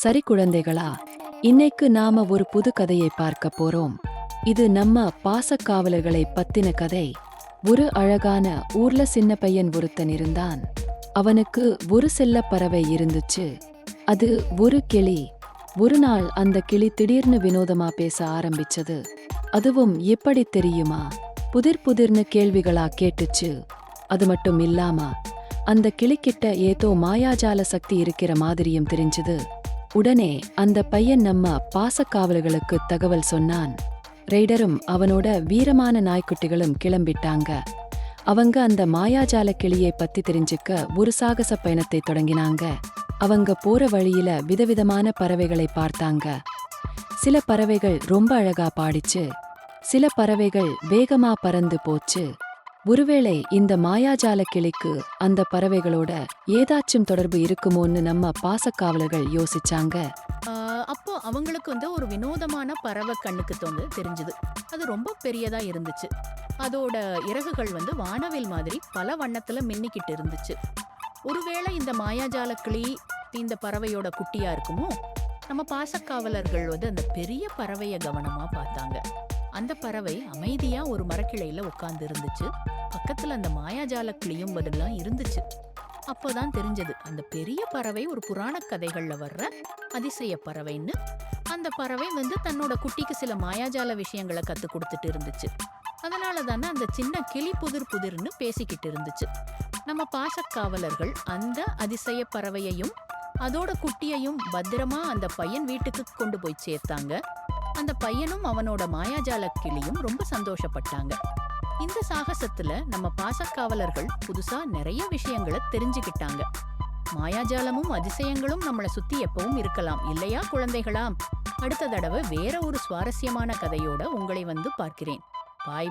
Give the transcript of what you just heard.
சரி குழந்தைகளா, இன்னைக்கு நாம ஒரு புது கதையை பார்க்க போறோம். இது நம்ம பாசக்காவலர்களை பத்தின கதை. ஒரு அழகான ஊர்ல சின்ன பையன் ஒருத்தன் இருந்தான். அவனுக்கு ஒரு செல்லப் பறவை இருந்துச்சு. அது ஒரு கிளி. ஒரு நாள் அந்த கிளி திடீர்னு வினோதமா பேச ஆரம்பிச்சது. அதுவும் எப்படி தெரியுமா? புதிர் புதிர்னு கேள்விகளா கேட்டுச்சு. அது மட்டும் இல்லாம அந்த கிளிக்கிட்ட ஏதோ மாயாஜால சக்தி இருக்கிற மாதிரியும் தெரிஞ்சுது. உடனே அந்த பையன் நம்ம பாசக்காவலர்களுக்கு தகவல் சொன்னான். ரெய்டரும் அவனோட வீரமான நாய்க்குட்டிகளும் கிளம்பிட்டாங்க. அவங்க அந்த மாயாஜால கிளியை பத்தி தெரிஞ்சுக்க ஒரு சாகச பயணத்தை தொடங்கினாங்க. அவங்க போற வழியில விதவிதமான பறவைகளை பார்த்தாங்க. சில பறவைகள் ரொம்ப அழகா பாடிச்சு. சில பறவைகள் வேகமா பறந்து போச்சு. ஒருவேளை இந்த மாயாஜால கிளிக்கு அந்த பறவைகளோட ஏதாச்சும் தொடர்பு இருக்குமோன்னு நம்ம பாசக்காவலர்கள் யோசிச்சாங்க. அப்போ அவங்களுக்கு ஒரு வினோதமான பறவை கண்ணுக்கு தெரிஞ்சது. அது ரொம்ப பெரியதா இருந்துச்சு. அதோட இறகுகள் வானவில் மாதிரி பல வண்ணத்துல மின்னிக்கிட்டு இருந்துச்சு. ஒருவேளை இந்த மாயாஜால கிளி இந்த பறவையோட குட்டியா இருக்குமோ? நம்ம பாசக்காவலர்கள் அந்த பெரிய பறவைய கவனமா பார்த்தாங்க. அந்த பறவை அமைதியா ஒரு மரக்கிளையில உட்கார்ந்து இருந்துச்சு. பக்கத்துல அந்த மாயாஜால கிளியும் பதிலாம் இருந்துச்சு. அப்போதான் தெரிஞ்சது அந்த பெரிய பறவை ஒரு புராண கதைகள்ல வர்ற அதிசய பறவைன்னு. அந்த பறவை தன்னோட குட்டிக்கு சில மாயாஜால விஷயங்களை கத்து கொடுத்துட்டு இருந்துச்சு. அதனால தானே அந்த சின்ன கிளி புதிர் புதிர்னு பேசிக்கிட்டு இருந்துச்சு. நம்ம பாசக்காவலர்கள் அந்த அதிசய பறவையையும் அதோட குட்டியையும் பத்திரமா அந்த பையன் வீட்டுக்கு கொண்டு போய் சேர்த்தாங்க. அந்த பையனும் அவனோட மாயாஜால கிளியும் ரொம்ப சந்தோஷப்பட்டாங்க. இந்த சாகசத்துல நம்ம பாசக்காவலர்கள் புதுசா நிறைய விஷயங்களை தெரிஞ்சுக்கிட்டாங்க. மாயாஜாலமும் அதிசயங்களும் நம்மளை சுத்தி எப்பவும் இருக்கலாம் இல்லையா குழந்தைகளா? அடுத்த தடவை வேற ஒரு சுவாரஸ்யமான கதையோட உங்களை பார்க்கிறேன். பாய்.